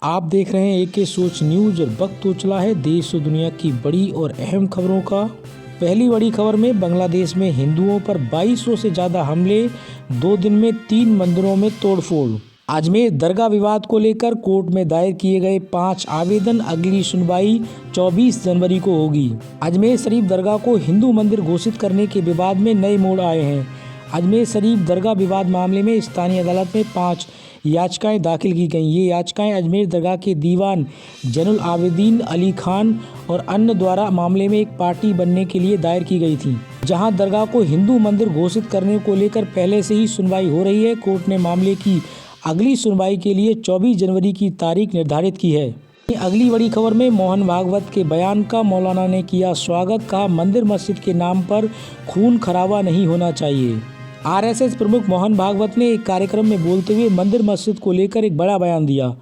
आप देख रहे हैं एके सोच न्यूज और वक्त हो चला है देश और दुनिया की बड़ी और अहम खबरों का। पहली बड़ी खबर में बांग्लादेश में हिंदुओं पर 2200 से ज्यादा हमले, 2 दिन में 3 मंदिरों में तोड़फोड़। अजमेर दरगाह विवाद को लेकर कोर्ट में दायर किए गए 5 आवेदन, अगली सुनवाई 24 जनवरी को होगी। अजमेर शरीफ दरगाह को हिंदू मंदिर घोषित करने के विवाद में नए मोड़ आए हैं। अजमेर शरीफ दरगाह विवाद मामले में स्थानीय अदालत में 5 याचिकाएं दाखिल की गईं। ये याचिकाएं अजमेर दरगाह के दीवान जैनुल आबिदीन अली खान और अन्य द्वारा मामले में एक पार्टी बनने के लिए दायर की गई थी, जहां दरगाह को हिंदू मंदिर घोषित करने को लेकर पहले से ही सुनवाई हो रही है। कोर्ट ने मामले की अगली सुनवाई के लिए 24 जनवरी की तारीख निर्धारित की है। अगली बड़ी खबर में मोहन भागवत के बयान का मौलाना ने किया स्वागत, कहा मंदिर मस्जिद के नाम पर खून खराबा नहीं होना चाहिए। आरएसएस प्रमुख मोहन भागवत ने एक कार्यक्रम में बोलते हुए मंदिर मस्जिद को लेकर एक बड़ा बयान दिया।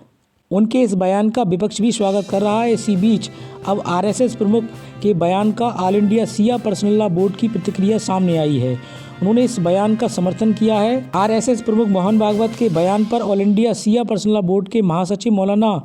उनके इस बयान का विपक्ष भी स्वागत कर रहा है। इसी बीच अब आरएसएस प्रमुख के बयान का ऑल इंडिया शिया पर्सनल लॉ बोर्ड की प्रतिक्रिया सामने आई है। उन्होंने इस बयान का समर्थन किया है। आरएसएस प्रमुख मोहन भागवत के बयान पर ऑल इंडिया शिया पर्सनल लॉ बोर्ड के महासचिव मौलाना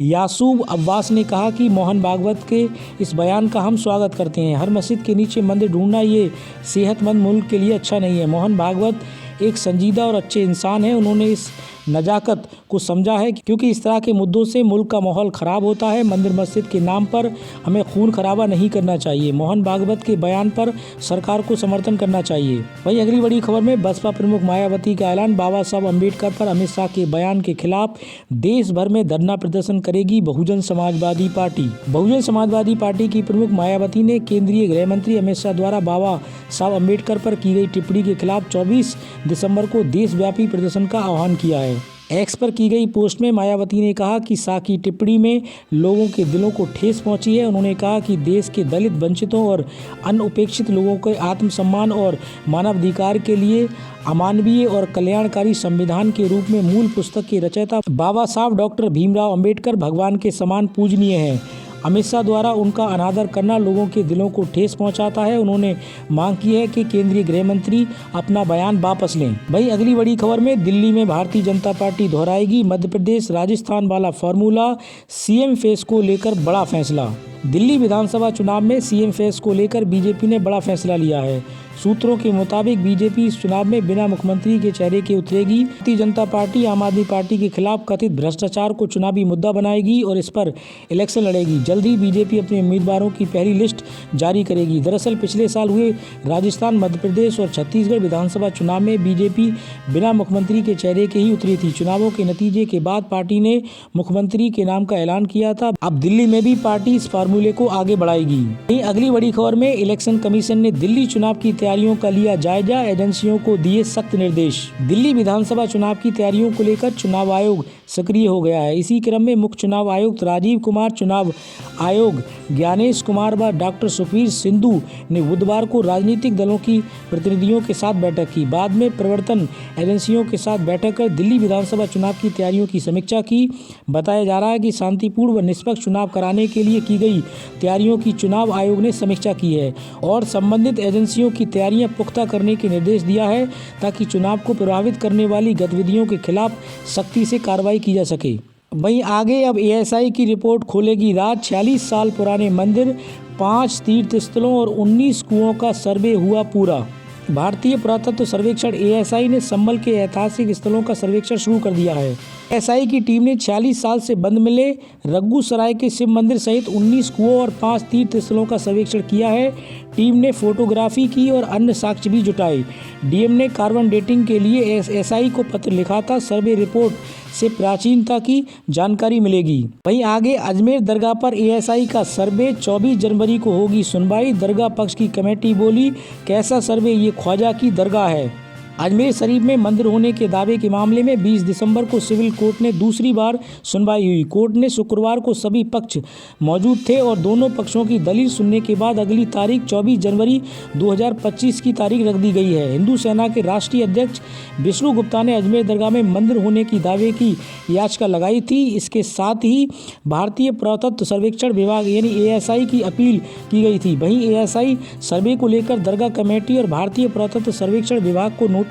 यासूब अब्बास ने कहा कि मोहन भागवत के इस बयान का हम स्वागत करते हैं। हर मस्जिद के नीचे मंदिर ढूंढना ये सेहतमंद मुल्क के लिए अच्छा नहीं है। मोहन भागवत एक संजीदा और अच्छे इंसान हैं। उन्होंने इस नजाकत को समझा है क्योंकि इस तरह के मुद्दों से मुल्क का माहौल ख़राब होता है। मंदिर मस्जिद के नाम पर हमें खून खराबा नहीं करना चाहिए। मोहन भागवत के बयान पर सरकार को समर्थन करना चाहिए। वहीं अगली बड़ी खबर में बसपा प्रमुख मायावती का ऐलान, बाबा साहब अम्बेडकर पर अमित शाह के बयान के खिलाफ देश भर में धरना प्रदर्शन करेगी बहुजन समाजवादी पार्टी। बहुजन समाजवादी पार्टी की प्रमुख मायावती ने केंद्रीय गृह मंत्री अमित शाह द्वारा बाबा साहब अम्बेडकर पर की गई टिप्पणी के खिलाफ 24 दिसंबर को देशव्यापी प्रदर्शन का आह्वान किया है। एक्स पर की गई पोस्ट में मायावती ने कहा कि शाह की टिप्पणी में लोगों के दिलों को ठेस पहुंची है। उन्होंने कहा कि देश के दलित, वंचितों और अन्य उपेक्षित लोगों के आत्मसम्मान और मानवाधिकार के लिए अमानवीय और कल्याणकारी संविधान के रूप में मूल पुस्तक के रचयिता बाबा साहब डॉक्टर भीमराव अंबेडकर भगवान के समान पूजनीय हैं। अमित शाह द्वारा उनका अनादर करना लोगों के दिलों को ठेस पहुंचाता है। उन्होंने मांग की है कि केंद्रीय गृह मंत्री अपना बयान वापस लें। वहीं अगली बड़ी खबर में दिल्ली में भारतीय जनता पार्टी दोहराएगी मध्य प्रदेश राजस्थान वाला फॉर्मूला, सीएम फेस को लेकर बड़ा फैसला। दिल्ली विधानसभा चुनाव में सीएम फेस को लेकर बीजेपी ने बड़ा फैसला लिया है। सूत्रों के मुताबिक बीजेपी इस चुनाव में बिना मुख्यमंत्री के चेहरे के उतरेगी। भारतीय जनता पार्टी आम आदमी पार्टी के खिलाफ कथित भ्रष्टाचार को चुनावी मुद्दा बनाएगी और इस पर इलेक्शन लड़ेगी। जल्द ही बीजेपी अपने उम्मीदवारों की पहली लिस्ट जारी करेगी। दरअसल पिछले साल हुए राजस्थान, मध्य प्रदेश और छत्तीसगढ़ विधानसभा चुनाव में बीजेपी बिना मुख्यमंत्री के चेहरे के ही उतरी थी। चुनावों के नतीजे के बाद पार्टी ने मुख्यमंत्री के नाम का ऐलान किया था। अब दिल्ली में भी पार्टी इस फार्मूले को आगे बढ़ाएगी। अगली बड़ी खबर में इलेक्शन कमीशन ने दिल्ली चुनाव की तैयारियों का लिया जायजा, एजेंसियों को दिए सख्त निर्देश। दिल्ली विधानसभा चुनाव की तैयारियों को लेकर चुनाव आयोग सक्रिय हो गया है। इसी क्रम में मुख्य चुनाव आयुक्त राजीव कुमार, चुनाव आयोग ज्ञानेश कुमार व डॉक्टर सुखबीर सिंधु ने बुधवार को राजनीतिक दलों की प्रतिनिधियों के साथ बैठक की। बाद में प्रवर्तन एजेंसियों के साथ बैठक कर दिल्ली विधानसभा चुनाव की तैयारियों की समीक्षा की। बताया जा रहा है कि शांतिपूर्ण व निष्पक्ष चुनाव कराने के लिए की गई तैयारियों की चुनाव आयोग ने समीक्षा की है और संबंधित एजेंसियों की तैयारियां पुख्ता करने के निर्देश दिया है ताकि चुनाव को प्रभावित करने वाली गतिविधियों के खिलाफ सख्ती से कार्रवाई की जा सके। वहीं आगे अब एएसआई की रिपोर्ट खोलेगी राज। 46 साल पुराने मंदिर, 5 तीर्थ स्थलों और 19 कुओं का सर्वे हुआ पूरा। भारतीय पुरातत्व सर्वेक्षण एएसआई ने संभल के ऐतिहासिक स्थलों का सर्वेक्षण शुरू कर दिया है। एएसआई की टीम ने 46 साल से बंद मिले रग्गूसराय के शिव मंदिर सहित 19 कुओं और 5 तीर्थ स्थलों का सर्वेक्षण किया है। टीम ने फोटोग्राफी की और अन्य साक्ष्य भी जुटाए। डीएम ने कार्बन डेटिंग के लिए एएसआई को पत्र लिखा था। सर्वे रिपोर्ट से प्राचीनता की जानकारी मिलेगी। वहीं आगे अजमेर दरगाह पर एएसआई का सर्वे, 24 जनवरी को होगी सुनवाई। दरगाह पक्ष की कमेटी बोली, कैसा सर्वे, ये ख्वाजा की दरगाह है। अजमेर शरीफ में मंदिर होने के दावे के मामले में 20 दिसंबर को सिविल कोर्ट ने दूसरी बार सुनवाई हुई। कोर्ट ने शुक्रवार को सभी पक्ष मौजूद थे और दोनों पक्षों की दलील सुनने के बाद अगली तारीख 24 जनवरी 2025 की तारीख रख दी गई है। हिंदू सेना के राष्ट्रीय अध्यक्ष विष्णु गुप्ता ने अजमेर दरगाह में मंदिर होने की दावे की याचिका लगाई थी। इसके साथ ही भारतीय पुरातत्व सर्वेक्षण विभाग यानी एएसआई की अपील की गई थी। वहीं एएसआई सर्वे को लेकर दरगाह कमेटी और भारतीय पुरातत्व सर्वेक्षण विभाग को नोटिस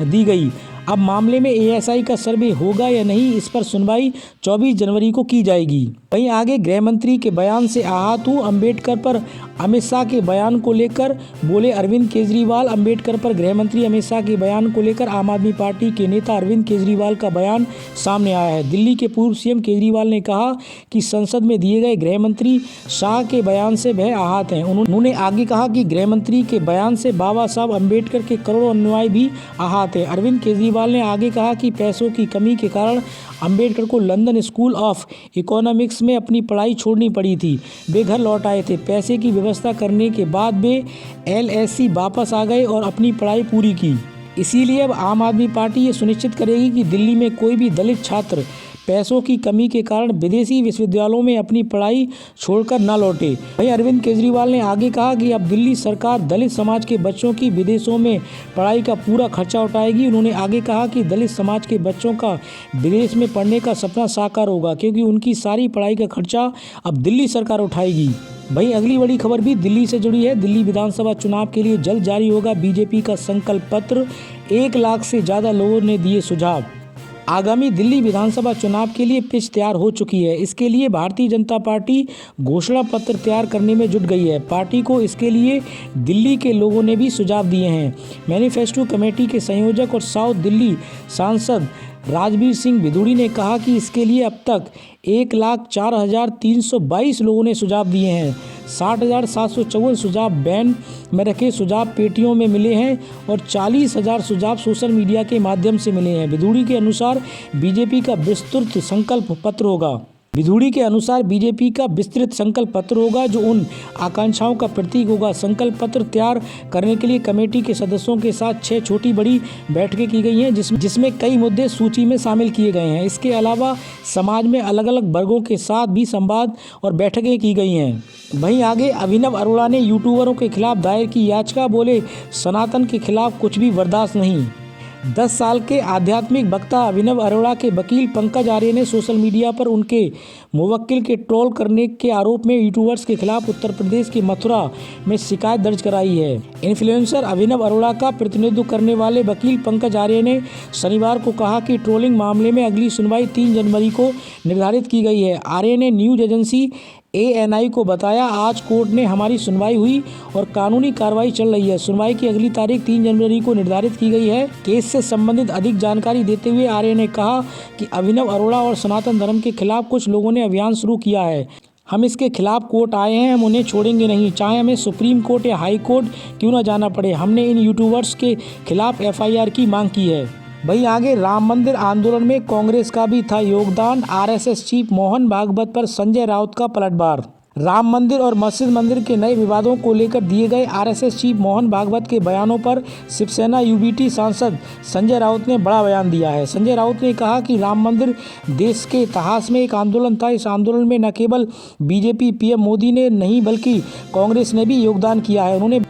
दी गई। अब मामले में एएसआई का सर्वे होगा या नहीं, इस पर सुनवाई 24 जनवरी को की जाएगी। वहीं आगे गृह मंत्री के बयान से आहत हूं, अंबेडकर पर अमित शाह के बयान को लेकर बोले अरविंद केजरीवाल। अंबेडकर पर गृह मंत्री अमित शाह के बयान को लेकर आम आदमी पार्टी के नेता अरविंद केजरीवाल का बयान सामने आया है। दिल्ली के पूर्व सीएम केजरीवाल ने कहा कि संसद में दिए गए गृह मंत्री शाह के बयान से वह आहत हैं। उन्होंने आगे कहा कि गृह मंत्री के बयान से बाबा साहब अंबेडकर के करोड़ों अनुयायी भी आहत हैं। अरविंद केजरीवाल ने आगे कहा कि पैसों की कमी के कारण अंबेडकर को लंदन स्कूल ऑफ इकोनॉमिक्स में अपनी पढ़ाई छोड़नी पड़ी थी। वे घर लौट आए थे। पैसे की व्यवस्था करने के बाद वे एलएसी वापस आ गए और अपनी पढ़ाई पूरी की। इसीलिए अब आम आदमी पार्टी ये सुनिश्चित करेगी कि दिल्ली में कोई भी दलित छात्र पैसों की कमी के कारण विदेशी विश्वविद्यालयों में अपनी पढ़ाई छोड़कर न लौटे। वहीं अरविंद केजरीवाल ने आगे कहा कि अब दिल्ली सरकार दलित समाज के बच्चों की विदेशों में पढ़ाई का पूरा खर्चा उठाएगी। उन्होंने आगे कहा कि दलित समाज के बच्चों का विदेश में पढ़ने का सपना साकार होगा, क्योंकि उनकी सारी पढ़ाई का खर्चा अब दिल्ली सरकार उठाएगी। वहीं अगली बड़ी खबर भी दिल्ली से जुड़ी है। दिल्ली विधानसभा चुनाव के लिए जल्द जारी होगा बीजेपी का संकल्प पत्र। 1 लाख से ज़्यादा लोगों ने दिए सुझाव। आगामी दिल्ली विधानसभा चुनाव के लिए पिच तैयार हो चुकी है। इसके लिए भारतीय जनता पार्टी घोषणा पत्र तैयार करने में जुट गई है। पार्टी को इसके लिए दिल्ली के लोगों ने भी सुझाव दिए हैं। मैनिफेस्टो कमेटी के संयोजक और साउथ दिल्ली सांसद राजवीर सिंह बिधूड़ी ने कहा कि इसके लिए अब तक 1,04,322 लोगों ने सुझाव दिए हैं। 60,754 सुझाव बैन में रखे सुझाव पेटियों में मिले हैं और 40,000 सुझाव सोशल मीडिया के माध्यम से मिले हैं। बिधूड़ी के अनुसार बीजेपी का विस्तृत संकल्प पत्र होगा जो उन आकांक्षाओं का प्रतीक होगा। संकल्प पत्र तैयार करने के लिए कमेटी के सदस्यों के साथ 6 छोटी बड़ी बैठकें की गई हैं, जिसमें कई मुद्दे सूची में शामिल किए गए हैं। इसके अलावा समाज में अलग अलग वर्गों के साथ भी संवाद और बैठकें की गई हैं। वहीं आगे अभिनव अरोड़ा ने यूट्यूबरों के खिलाफ दायर की याचिका। बोले सनातन के खिलाफ कुछ भी बर्दाश्त नहीं। 10 साल के आध्यात्मिक वक्ता अभिनव अरोड़ा के वकील पंकज आर्य ने सोशल मीडिया पर उनके मुवक्किल के ट्रोल करने के आरोप में यूट्यूबर्स के खिलाफ उत्तर प्रदेश के मथुरा में शिकायत दर्ज कराई है। इन्फ्लुएंसर अभिनव अरोड़ा का प्रतिनिधित्व करने वाले वकील पंकज आर्य ने शनिवार को कहा कि ट्रोलिंग मामले में अगली सुनवाई 3 जनवरी को निर्धारित की गई है। आर्य ने न्यूज एजेंसी ANI को बताया, आज कोर्ट ने हमारी सुनवाई हुई और कानूनी कार्रवाई चल रही है। सुनवाई की अगली तारीख 3 जनवरी को निर्धारित की गई है। केस से संबंधित अधिक जानकारी देते हुए आर्य ने कहा कि अभिनव अरोड़ा और सनातन धर्म के खिलाफ कुछ लोगों ने अभियान शुरू किया है। हम इसके खिलाफ कोर्ट आए हैं, हम उन्हें छोड़ेंगे नहीं, चाहे हमें सुप्रीम कोर्ट या हाई कोर्ट क्यों न जाना पड़े। हमने इन यूट्यूबर्स के खिलाफ FIR की मांग की है। वहीं आगे राम मंदिर आंदोलन में कांग्रेस का भी था योगदान। RSS चीफ मोहन भागवत पर संजय राउत का पलटवार। राम मंदिर और मस्जिद मंदिर के नए विवादों को लेकर दिए गए RSS चीफ मोहन भागवत के बयानों पर शिवसेना UBT सांसद संजय राउत ने बड़ा बयान दिया है। संजय राउत ने कहा कि राम मंदिर देश के इतिहास में एक आंदोलन था। इस आंदोलन में न केवल BJP PM मोदी ने नहीं बल्कि कांग्रेस ने भी योगदान किया है। उन्होंने